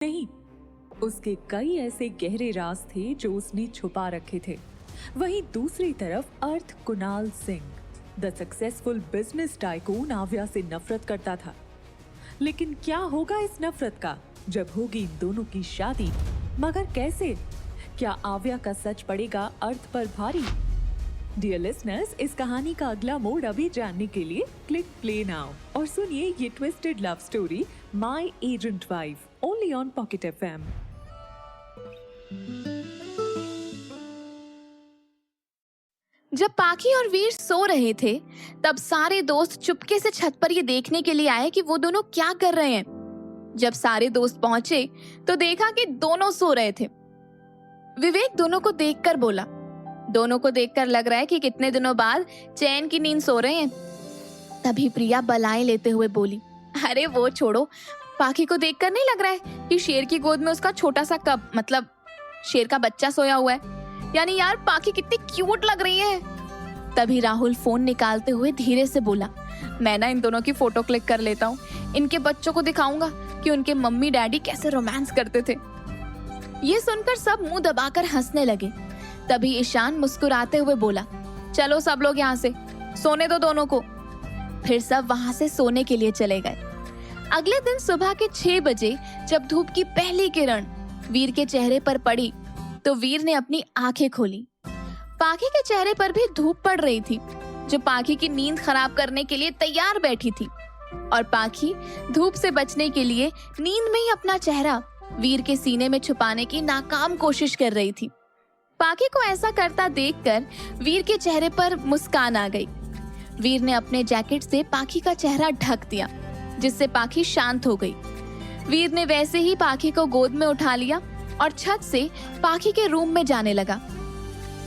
नहीं, उसके कई ऐसे गहरे राज थे जो उसने छुपा रखे थे। वहीं दूसरी तरफ Arth Kunal Singh, the successful business tycoon, Avya से नफरत करता था। लेकिन क्या होगा इस नफरत का जब होगी इन दोनों की शादी? मगर कैसे? क्या आव्या का सच पड़ेगा अर्थ पर भारी? डियर लिसनर्स, इस कहानी का अगला मोड़ अभी जानने के लिए क्लिक प्ले नाउ और सुनिए ये twisted love story my agent wife only on pocket FM. जब पाखी और वीर सो रहे थे, तब सारे दोस्त चुपके से छत पर ये देखने के लिए आए कि वो दोनों क्या कर रहे हैं। जब सारे दोस्त पहुंचे तो देखा कि दोनों सो रहे थे। विवेक दोनों को देखकर बोला, दोनों को देखकर लग रहा है कि कितने दिनों बाद चैन की नींद सो रहे हैं। तभी प्रिया बलाएं लेते हुए बोली, अरे वो छोड़ो, पाखी को देखकर नहीं लग रहा है कि शेर की गोद में उसका छोटा सा कब मतलब शेर का बच्चा सोया हुआ है। यानी यार पाखी कितनी क्यूट लग रही है। तभी राहुल फोन निकालते हुए धीरे से बोला, मैं ना इन दोनों की फोटो क्लिक कर लेता हूँ, इनके बच्चों को दिखाऊंगा कि उनके मम्मी डैडी कैसे रोमांस करते थे। ये सुनकर सब मुंह दबाकर हंसने लगे। तभी ईशान मुस्कुराते हुए बोला, चलो सब लोग यहाँ से, सोने दो दोनों को। फिर सब वहां से सोने के लिए चले गए। अगले दिन सुबह के 6 बजे जब धूप की पहली किरण वीर के चेहरे पर पड़ी तो वीर ने अपनी आंखें खोली। पाखी के चेहरे पर भी धूप पड़ रही थी, जो पाखी की नींद खराब करने के लिए तैयार बैठी थी। और पाखी धूप से बचने के लिए नींद में ही अपना चेहरा वीर के सीने में छुपाने की नाकाम कोशिश कर रही थी। पाखी को ऐसा करता देखकर वीर के चेहरे पर मुस्कान आ गई। वीर ने अपने जैकेट से पाखी का चेहरा ढक दिया, जिससे पाखी शांत हो गई। वीर ने वैसे ही पाखी को गोद में उठा लिया और छत से पाखी के रूम में जाने लगा।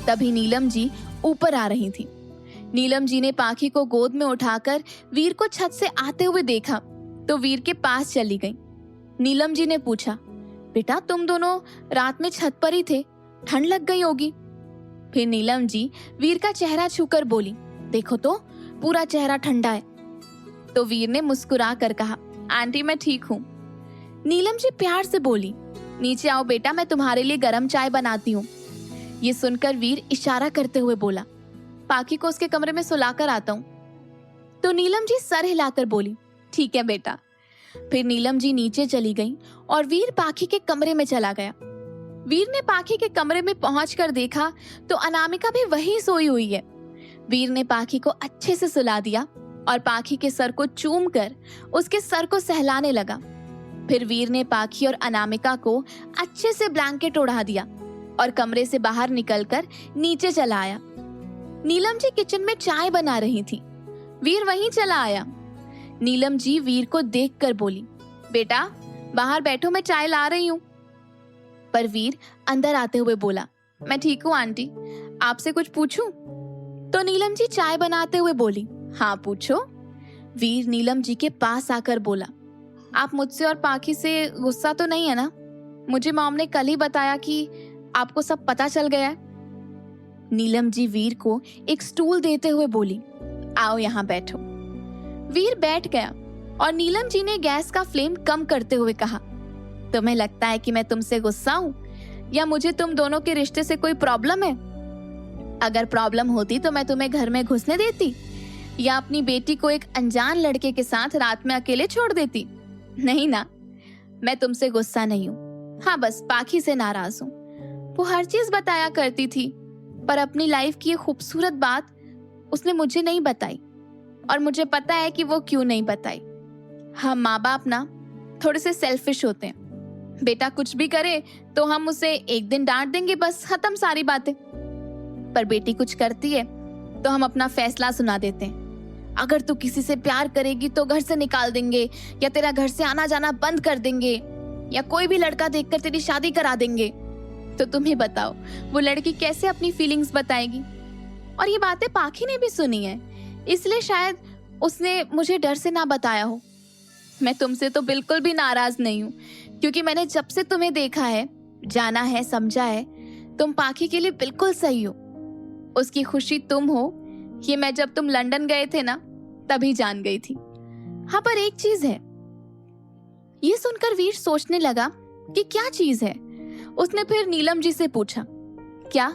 तभी नीलम जी ऊपर आ रही थी। नीलम जी ने पाखी को गोद में उठाकर वीर को छत से आते हुए देखा तो वीर के पास चली गई। नीलम जी ने पूछा, बेटा तुम दोनों रात में छत पर ही थे, ठंड लग गई होगी। फिर नीलम जी वीर का चेहरा छूकर बोली, देखो तो पूरा चेहरा ठंडा है। तो वीर ने मुस्कुरा कर कहा, आंटी मैं ठीक हूँ। नीलम जी प्यार से बोली, नीचे आओ बेटा, मैं तुम्हारे लिए गर्म चाय बनाती हूँ। ये सुनकर वीर इशारा करते हुए बोला, पाखी को उसके कमरे में सुलाकर आता हूँ। तो नीलम जी सर हिलाकर बोली, ठीक है बेटा। फिर नीलम जी नीचे चली गई और वीर पाखी के कमरे में चला गया। वीर ने पाखी के कमरे में पहुंचकर देखा तो अनामिका भी वहीं सोई हुई है। वीर ने पाखी को अच्छे से सुला दिया और पाखी के सर को चूमकर उसके सर को सहलाने लगा। फिर वीर ने पाखी और अनामिका को अच्छे से ब्लैंकेट ओढ़ा दिया और कमरे से बाहर निकलकर नीचे चला आया। नीलम जी किचन में चाय बना रही थी। वीर वहीं चला आया। नीलम जी वीर को देखकर बोली, बेटा बाहर बैठो, मैं चाय ला रही हूँ। पर वीर अंदर आते हुए बोला, मैं ठीक हूँ आंटी, आपसे कुछ पूछूं? तो नीलम जी चाय बनाते हुए बोली, हाँ पूछो। वीर नीलम जी के पास आकर बोला, आप मुझसे और पाखी से गुस्सा तो नहीं है ना? मुझे मॉम ने कल ही बताया कि आपको सब पता चल गया है। नीलम जी वीर को एक स्टूल देते हुए बोली, आओ यहाँ बैठो। वीर बैठ गया और नीलम जी ने गैस का फ्लेम कम करते हुए कहा, तुम्हें लगता है कि मैं तुमसे गुस्सा हूँ या मुझे तुम दोनों के रिश्ते से कोई प्रॉब्लम है? अगर प्रॉब्लम होती तो मैं तुम्हें घर में घुसने देती या अपनी बेटी को एक अनजान लड़के के साथ रात में अकेले छोड़ देती? नहीं ना, मैं तुमसे गुस्सा नहीं हूँ। हाँ बस पाखी से नाराज हूँ। वो हर चीज बताया करती थी, पर अपनी लाइफ की ये खूबसूरत बात उसने मुझे नहीं बताई और मुझे पता है कि वो क्यों नहीं बताई। हम माँ बाप ना थोड़े से सेल्फिश होते हैं। बेटा कुछ भी करे तो हम उसे एक दिन डांट देंगे, बस खत्म सारी बातें। पर बेटी कुछ करती है तो हम अपना फैसला सुना देते हैं। अगर तू किसी से प्यार करेगी तो घर से निकाल देंगे या तेरा घर से आना जाना बंद कर देंगे या कोई भी लड़का देखकर तेरी शादी करा देंगे। तो तुम ही बताओ वो लड़की कैसे अपनी फीलिंग्स बताएगी? और ये बातें पाखी ने भी सुनी है, इसलिए शायद उसने मुझे डर से ना बताया हो। मैं तुमसे तो बिल्कुल भी नाराज नहीं हूँ, क्योंकि मैंने जब से तुम्हें देखा है, जाना है, समझा है, तुम पाखी के लिए बिल्कुल सही हो। उसकी खुशी तुम हो, ये मैं जब तुम लंदन गए थे ना तभी जान गई थी। हाँ पर एक चीज है। ये सुनकर वीर सोचने लगा कि क्या चीज है। उसने फिर नीलम जी से पूछा, क्या?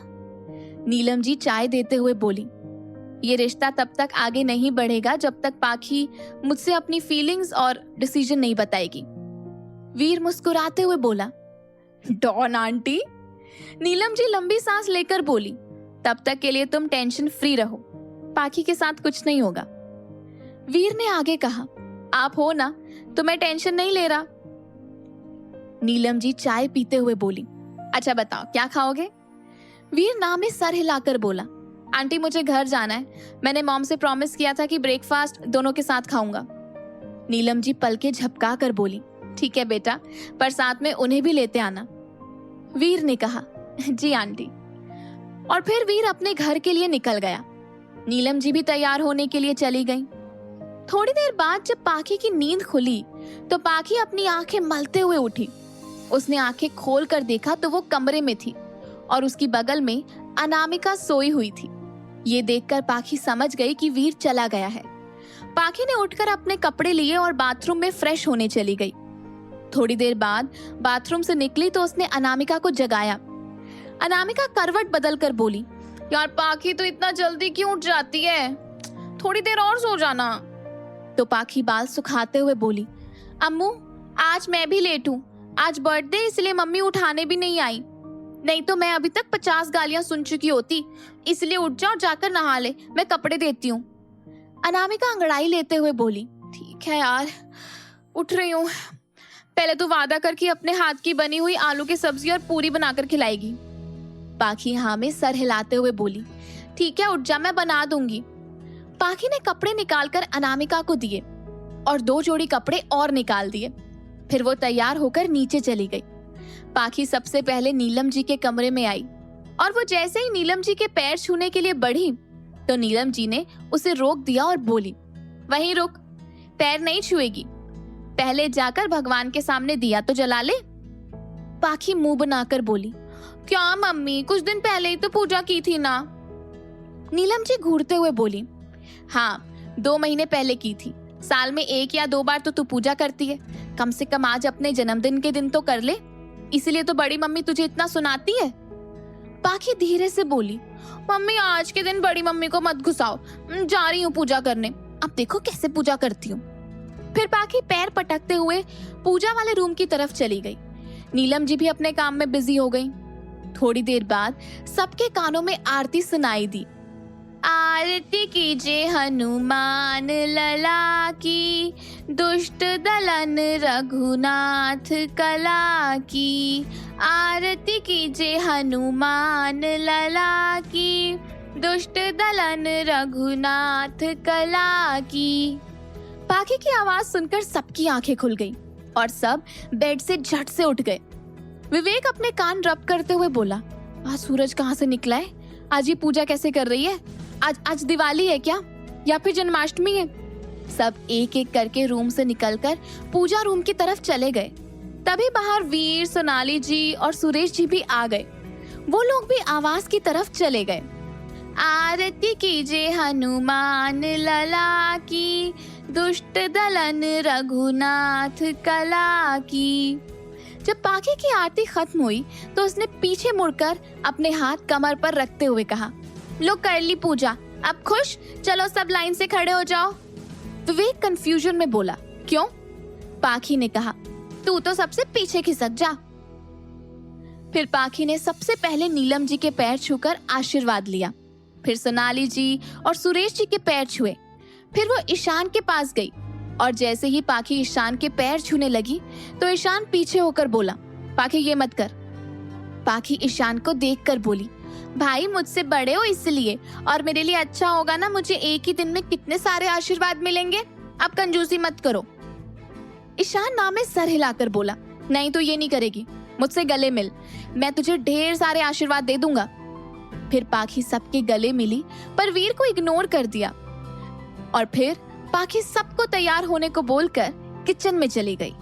नीलम जी चाय देते हुए बोली, ये रिश्ता तब तक आगे नहीं बढ़ेगा जब तक पाखी मुझसे अपनी फीलिंग्स और डिसीजन नहीं बताएगी। वीर मुस्कुराते हुए बोला, डॉन आंटी। नीलम जी लंबी सांस लेकर बोली, तब तक के लिए तुम टेंशन फ्री रहो, पाखी के साथ कुछ नहीं होगा। वीर ने आगे कहा, आप हो ना, तो मैं टेंशन नहीं ले रहा। नीलम जी चाय पीते हुए बोली, अच्छा बताओ क्या खाओगे? वीर ना में सर हिलाकर बोला, आंटी मुझे घर जाना है, मैंने मॉम से प्रॉमिस किया था कि ब्रेकफास्ट दोनों के साथ खाऊंगा। नीलम जी पलके झपका कर बोली, ठीक है बेटा, पर साथ में उन्हें भी लेते आना। वीर ने कहा, जी आंटी। और फिर वीर अपने घर के लिए निकल गया। नीलम जी भी तैयार होने के लिए चली गई। थोड़ी देर बाद जब पाखी की नींद खुली तो पाखी अपनी आंखें मलते हुए उठी। उसने आंखें खोल कर देखा तो वो कमरे में थी और उसकी बगल में अनामिका सोई हुई थी। ये देखकर पाखी समझ गई कि वीर चला गया है। पाखी ने उठकर अपने कपड़े लिए और बाथरूम में फ्रेश होने चली गई। थोड़ी देर बाद बाथरूम से निकली तो उसने अनामिका को जगाया। अनामिका करवट बदल कर बोली, यार पाखी तो इतना जल्दी क्यों उठ जाती है, थोड़ी देर और सो जाना। तो पाखी बाल सुखाते हुए बोली, अम्मू आज मैं भी लेट हूँ, आज बर्थडे इसलिए मम्मी उठाने भी नहीं आई, नहीं तो मैं अभी तक 50 गालियां सुन चुकी होती, इसलिए उठ जा और जाकर नहा ले, मैं कपड़े देती हूँ। अनामिका अंगड़ाई लेते हुए बोली, ठीक है यार, उठ रही हूँ, पहले तो वादा कर कि अपने हाथ की बनी हुई आलू की सब्जी और पूरी बनाकर खिलाएगी। पाखी हाँ में सर हिलाते हुए बोली, ठीक है उठ जा, मैं बना दूंगी। पाखी ने कपड़े निकालकर अनामिका को दिए और 2 जोड़ी कपड़े और निकाल दिए। फिर वो तैयार होकर नीचे चली गई। पाखी सबसे पहले नीलम जी के कमरे में आई और वो जैसे ही नीलम जी के पैर छूने के लिए बढ़ी तो नीलम जी ने उसे रोक दिया और बोली, वहीं रुक, पैर नहीं छुएगी, पहले जाकर भगवान के सामने दिया तो जला ले। पाखी मुंह बनाकर बोली, क्या मम्मी, कुछ दिन पहले ही तो पूजा की थी ना। नीलम जी घूरते हुए बोली, हाँ 2 महीने पहले की थी, साल में 1 या 2 बार तो तू पूजा करती है, कम से कम आज अपने जन्मदिन के दिन तो कर ले, इसलिए तो बड़ी मम्मी तुझे इतना सुनाती है। पाखी धीरे से बोली, मम्मी आज के दिन बड़ी मम्मी को मत घुसाओ, जा रही हूँ पूजा करने, अब देखो कैसे पूजा करती हूँ। फिर पाखी पैर पटकते हुए पूजा वाले रूम की तरफ चली गई। नीलम जी भी अपने काम में बिजी हो गई। थोड़ी देर बाद सबके कानों में आरती सुनाई दी, आरती कीजिए हनुमान लला की, दुष्ट दलन रघुनाथ कला की, आरती कीजिए हनुमान लला की, दुष्ट दलन रघुनाथ कला की। पाखी की आवाज सुनकर सबकी आंखें खुल गईं और सब बेड से झट से उठ गए। विवेक अपने कान रब करते हुए बोला, आज सूरज कहाँ से निकला है, आज ये पूजा कैसे कर रही है, आज दिवाली है क्या या फिर जन्माष्टमी है। सब एक एक करके रूम से निकलकर पूजा रूम की तरफ चले गए। तभी बाहर वीर, सोनाली जी और सुरेश जी भी आ गए। वो लोग भी आवाज की तरफ चले गए, आरती कीजिए हनुमान लला की, दुष्ट दलन रघुनाथ कला की। जब पाखी की आरती खत्म हुई तो उसने पीछे मुड़कर अपने हाथ कमर पर रखते हुए कहा, लो कर ली पूजा, अब खुश, चलो सब लाइन से खड़े हो जाओ। विवेक कंफ्यूजन में बोला, क्यों? पाखी ने कहा, तू तो सबसे पीछे खिसक जा। फिर पाखी ने सबसे पहले नीलम जी के पैर छूकर आशीर्वाद लिया, फिर सोनाली जी और सुरेश जी के पैर छुए। फिर वो ईशान के पास गई और जैसे ही पाखी ईशान के पैर छूने लगी तो ईशान पीछे होकर बोला, पाखी ये मत कर। पाखी ईशान को देखकर बोली, भाई मुझसे बड़े हो इसलिए, और मेरे लिए अच्छा होगा ना, मुझे एक ही दिन में कितने सारे आशीर्वाद मिलेंगे, अब कंजूसी मत करो। ईशान नाम में सर हिलाकर बोला, नहीं तो ये नहीं करेगी, मुझसे गले मिल, मैं तुझे ढेर सारे आशीर्वाद दे दूंगा। फिर पाखी सबके गले मिली पर वीर को इग्नोर कर दिया और फिर पाखी सबको तैयार होने को बोलकर किचन में चली गई।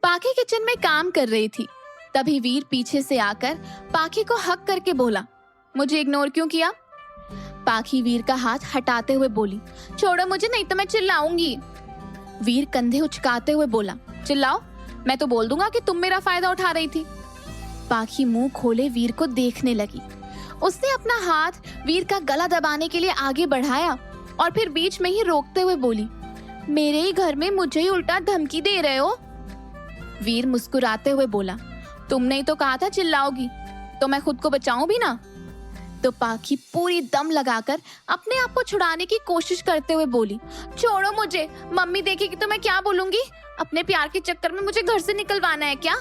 पाखी किचन में काम कर रही थी, तभी वीर पीछे से आकर पाखी को हक करके बोला, मुझे इग्नोर क्यों किया? पाखी वीर का हाथ हटाते हुए बोली, छोड़ो मुझे, नहीं तो मैं चिल्लाऊंगी। वीर कंधे उचकाते हुए बोला, चिल्लाओ, मैं तो बोल दूंगा कि तुम मेरा फायदा उठा रही थी। पाखी मुंह खोले वीर को देखने लगी। उसने अपना हाथ वीर का गला दबाने के लिए आगे बढ़ाया और फिर बीच में ही रोकते हुए बोली, मेरे ही घर में मुझे ही उल्टा धमकी दे रहे हो। वीर मुस्कुराते हुए बोला, तुमने ही तो कहा था चिल्लाओगी, तो मैं खुद को बचाऊं भी ना। तो पाखी पूरी दम लगाकर अपने आप को छुड़ाने की कोशिश करते हुए बोली, छोड़ो मुझे, मम्मी देखेगी तो मैं क्या बोलूंगी? अपने प्यार के चक्कर में मुझे घर से निकलवाना है क्या?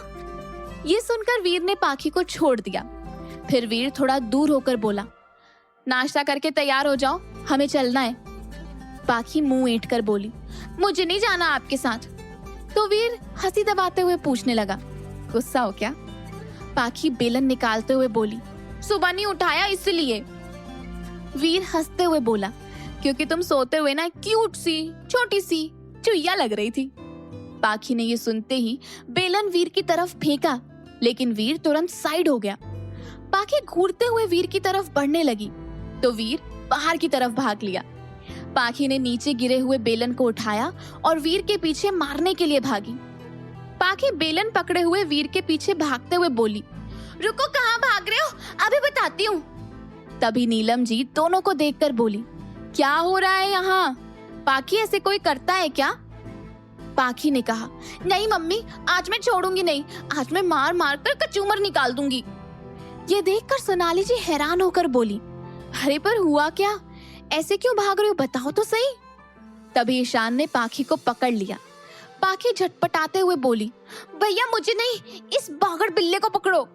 ये सुनकर वीर ने पाखी को छोड़ दिया। फिर वीर थोड़ा दूर होकर बोला, नाश्ता करके तैयार हो जाओ, हमें चलना है। पाखी मुंह ऐंठ कर बोली, मुझे नहीं जाना आपके साथ। तो वीर हंसी दबाते हुए पूछने लगा, गुस्सा हो क्या? पाखी बेलन निकालते हुए बोली, सुबह नहीं उठाया इसलिए। वीर हंसते हुए बोला, क्योंकि तुम सोते हुए ना क्यूट सी छोटी सी चुईया लग रही थी। पाखी ने ये सुनते ही बेलन वीर की तरफ फेंका, लेकिन वीर तुरंत साइड हो गया। पाखी घूरते हुए वीर की तरफ बढ़ने लगी तो वीर बाहर की तरफ भाग लिया। पाखी ने नीचे गिरे हुए बेलन को उठाया और वीर के पीछे मारने के लिए भागी। पाखी बेलन पकड़े हुए वीर के पीछे भागते हुए बोली, रुको, कहाँ भाग रहे हो? अभी बताती हूँ। तभी नीलम जी दोनों को देखकर बोली, क्या हो रहा है यहाँ? पाखी ऐसे कोई करता है क्या? पाखी ने कहा, नहीं मम्मी, आज मैं छोड़ूंगी नहीं, आज मैं मार मार कर कचूमर निकाल दूंगी। ये देखकर सोनाली जी हैरान होकर बोली, अरे पर हुआ क्या? ऐसे क्यों भाग रहे हो, बताओ तो सही। तभी ईशान ने पाखी को पकड़ लिया। पाखी झटपटाते हुए बोली, भैया मुझे नहीं, इस बागड़ बिल्ले को पकड़ो।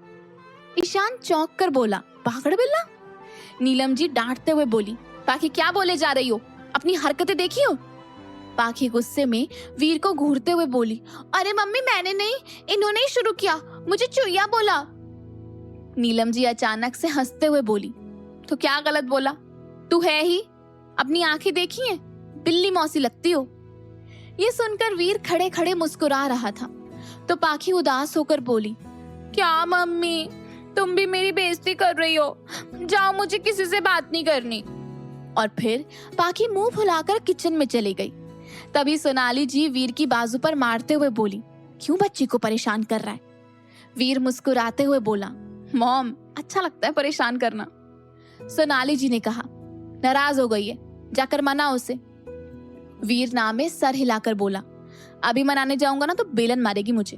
ईशान चौंक कर बोला, बागड़ बिल्ला? नीलम जी डांटते हुए बोली, पाखी क्या बोले जा रही हो, अपनी हरकतें देखी हो? पाखी गुस्से में वीर को घूरते हुए बोली, अरे मम्मी मैंने नहीं, इन्होंने ही शुरू किया, मुझे चुईया बोला। नीलम जी अचानक से हंसते हुए बोली, तो क्या गलत बोला? तू है ही, अपनी आंखें देखी हैं, बिल्ली मौसी लगती हो। ये सुनकर वीर खड़े खड़े मुस्कुरा रहा था तो पाखी उदास होकर बोली, क्या मम्मी, तुम भी मेरी बेइज्जती कर रही हो, जाओ, मुझे किसी से बात नहीं करनी। और फिर पाखी मुंह फुलाकर किचन में चली गई। तभी सोनाली जी वीर की बाजू पर मारते हुए बोली, क्यों बच्ची को परेशान कर रहा है? वीर मुस्कुराते हुए बोला, मॉम, अच्छा लगता है परेशान करना। सोनाली जी ने कहा, नाराज हो गई है, जाकर मना उसे। वीर नाम में सर हिलाकर बोला, अभी मनाने जाऊंगा ना तो बेलन मारेगी मुझे।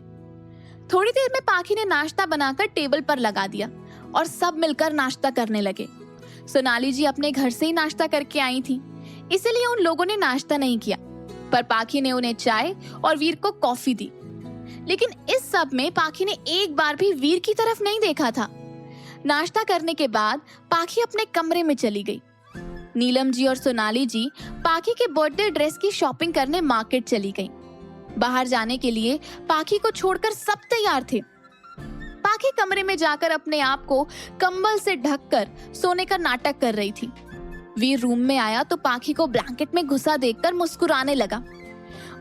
थोड़ी देर में पाखी ने नाश्ता बनाकर टेबल पर लगा दिया और सब मिलकर नाश्ता करने लगे। सोनाली जी अपने घर से ही नाश्ता करके आई थी, इसलिए उन लोगों ने नाश्ता नहीं किया, पर पाखी ने उन्हें चाय और वीर को कॉफी दी। लेकिन इस सब में पाखी ने एक बार भी वीर की तरफ नहीं देखा था। नाश्ता करने के बाद पाखी अपने कमरे में चली गई। नीलम जी और सोनाली जी पाखी के बर्थडे ड्रेस की शॉपिंग करने मार्केट चली गईं। बाहर जाने के लिए पाखी को छोड़कर सब तैयार थे। पाखी कमरे में जाकर अपने आप को कंबल से ढककर सोने का नाटक कर रही थी। वीर रूम में आया तो पाखी को ब्लैंकेट में घुसा देखकर मुस्कुराने लगा।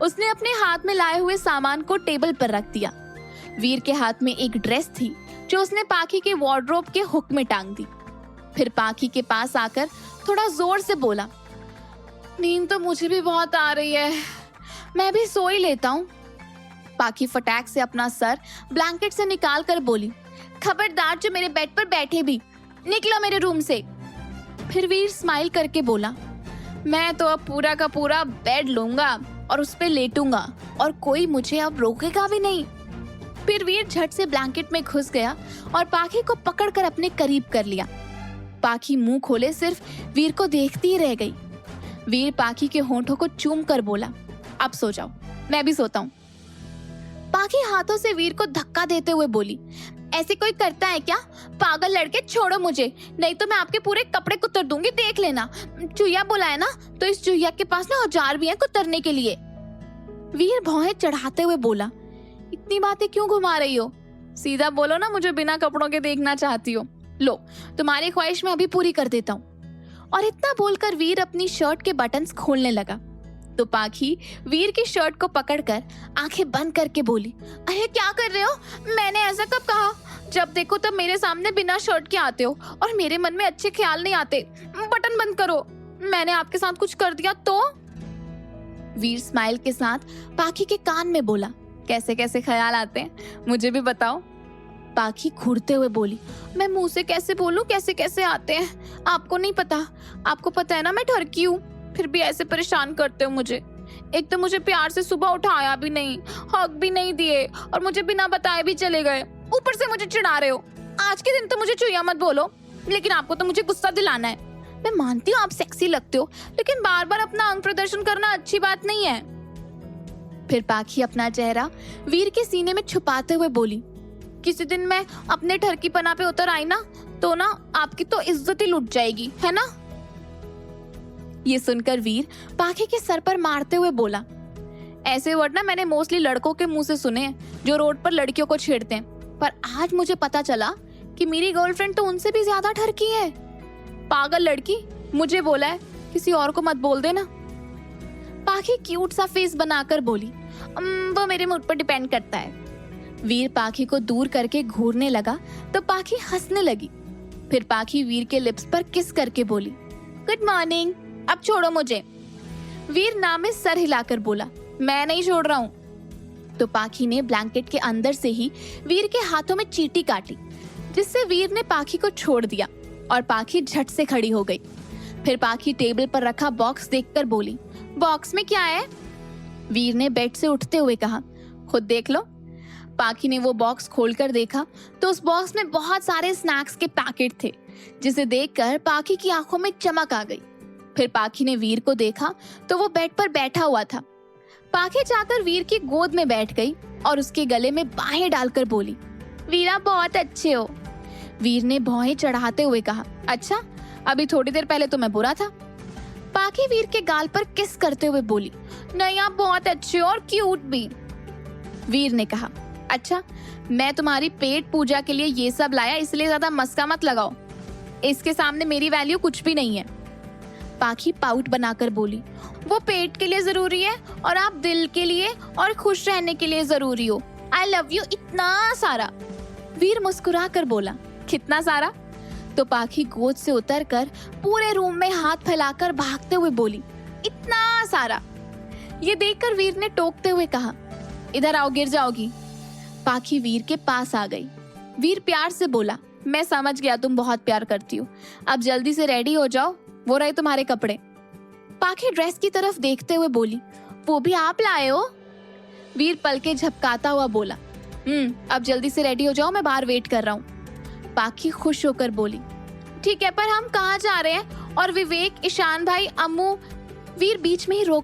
उसने अपने हाथ में लाए हुए सामान को टेबल पर रख दिया। वीर के हाथ में एक ड्रेस थी जो उसने पाखी के वार्डरोब के हुक में टांग दी। फिर पाखी के पास आकर थोड़ा जोर से बोला, नींद तो मुझे भी बहुत आ रही है, मैं भी सो ही लेता हूँ। पाखी फटाक से अपना सर ब्लैंकेट से निकाल कर बोली, खबरदार जो मेरे बेड पर बैठे भी, निकलो मेरे रूम से। फिर वीर स्माइल करके बोला, मैं तो अब पूरा का पूरा बेड लूंगा और उस पे लेटूंगा और कोई मुझे अब रोकेगा भी नहीं। फिर वीर झट से ब्लैंकेट में घुस गया और पाखी को पकड़कर अपने करीब कर लिया। पाखी मुंह खोले सिर्फ वीर को देखती ही रह गई। वीर पाखी के होंठों को चूम कर बोला, अब सो जाओ, मैं भी सोता हूँ। पाखी हाथों से वीर को धक्का देते हुए बोली, ऐसे कोई करता है क्या? पागल लड़के, छोड़ो मुझे, नहीं तो मैं आपके पूरे कपड़े कुतर दूंगी, देख लेना। चुईया बुलाया ना तो इस चुईया के पास ना औजार भी है कुतरने के लिए। वीर भौहें चढ़ाते हुए बोला, इतनी बातें क्यों घुमा रही हो? सीधा बोलो ना, मुझे बिना कपड़ों के देखना चाहती हो। लो, तुम्हारी ख्वाहिश मैं अभी पूरी कर देता हूँ। और इतना बोलकर वीर अपनी शर्ट के बटन्स खोलने लगा तो पाखी वीर की शर्ट को पकड़कर आंखें बंद करके बोली, अरे क्या कर रहे हो? मैंने ऐसा कब कहा? जब देखो तब मेरे सामने बिना शर्ट के आते हो और मेरे मन में अच्छे ख्याल नहीं आते। बटन बंद करो, मैंने आपके साथ कुछ कर दिया तो? वीर स्माइल के साथ पाखी के कान में बोला, कैसे कैसे ख्याल आते हैं, मुझे भी बताओ। पाखी घूरते हुए बोली, मैं मुंह से कैसे बोलूं कैसे कैसे आते हैं, आपको नहीं पता, आपको पता है ना मैं ठरकी हूँ, फिर भी ऐसे परेशान करते हो मुझे। एक तो मुझे प्यार से सुबह उठाया भी नहीं, हक भी नहीं दिए और मुझे बिना बताए भी चले गए, ऊपर से मुझे चिढ़ा रहे हो। आज के दिन तो मुझे चुया मत बोलो, लेकिन आपको तो मुझे गुस्सा दिलाना है। मैं मानती हूँ आप सेक्सी लगते हो, लेकिन बार बार अपना अंग प्रदर्शन करना अच्छी बात नहीं है। फिर पाखी अपना चेहरा वीर के सीने में छुपाते हुए बोली, किसी दिन मैं अपने ठरकी पना पे उतर आई ना तो ना आपकी तो इज्जत ही लुट जाएगी, है ना। ये सुनकर वीर पाखी के सर पर मारते हुए बोला, ऐसे वर्ड ना मैंने मोस्टली लड़कों के मुंह से सुने हैं जो रोड पर लड़कियों को छेड़ते हैं, पर आज मुझे पता चला कि मेरी गर्लफ्रेंड तो उनसे भी ज्यादा ठरकी है। पागल लड़की, मुझे बोला है किसी और को मत बोल देना। पाखी क्यूट सा फेस बनाकर बोली, वो मेरे मूड पर डिपेंड करता है। वीर पाखी को दूर करके घूरने लगा तो पाखी हंसने लगी। फिर पाखी वीर के लिप्स पर किस करके बोली, गुड मॉर्निंग, अब छोड़ो मुझे। वीर नाम में सर हिलाकर बोला, मैं नहीं छोड़ रहा हूँ। तो पाखी ने ब्लैंकेट के अंदर से ही वीर के हाथों में चींटी काटी, जिससे वीर ने पाखी को छोड़ दिया और पाखी झट से खड़ी हो गई। फिर पाखी टेबल पर रखा बॉक्स देखकर बोली, बॉक्स में क्या है? वीर ने बेड से उठते हुए कहा, खुद देख लो। पाखी ने वो बॉक्स खोलकर देखा तो उस बॉक्स में बहुत सारे स्नैक्स के पैकेट थे, जिसे देखकर पाखी की आंखों में चमक आ गई। फिर पाखी ने वीर को देखा तो वो बेड पर बैठा हुआ था। पाखी जाकर वीर की गोद में बैठ गई और उसके गले में बाहें डालकर बोली, वीरा बहुत अच्छे हो। वीर ने भौहें चढ़ाते हुए कहा, अच्छा, अभी थोड़ी देर पहले तो मैं बुरा था। पाखी वीर के गाल पर किस करते हुए बोली, नहीं आप बहुत अच्छे हो और क्यूट भी। वीर ने कहा, अच्छा, मैं तुम्हारी पेट पूजा के लिए ये सब लाया, इसलिए ज्यादा मस्का मत लगाओ, इसके सामने मेरी वैल्यू कुछ भी नहीं है। पाखी पाउट बनाकर बोली, वो पेट के लिए जरूरी है और आप दिल के लिए और खुश रहने के लिए जरूरी हो। आई लव यू इतना सारा। वीर मुस्कुरा कर बोला, कितना सारा? तो पाखी गोद से उतरकर पूरे रूम में हाथ फैलाकर भागते हुए बोली, इतना सारा। ये देखकर वीर ने टोकते हुए कहा, इधर आओ, गिर जाओगी। पाखी वीर के पास आ गई। वीर प्यार से बोला, मैं समझ गया तुम बहुत प्यार करती हो, अब जल्दी से रेडी हो जाओ, वो रहे तुम्हारे कपड़े। पाखी ड्रेस की तरफ देखते हुए बोली, वो भी आप लाए हो? वीर पलके झपकाता हुआ बोला, अब जल्दी से रेडी हो जाओ, मैं बाहर वेट कर रहा हूँ। पाखी खुश होकर बोली, ठीक है, पर हम कहाँ जा रहे हैं? और विवेक, ईशान भाई, अम्मू? वीर बीच में ही रोक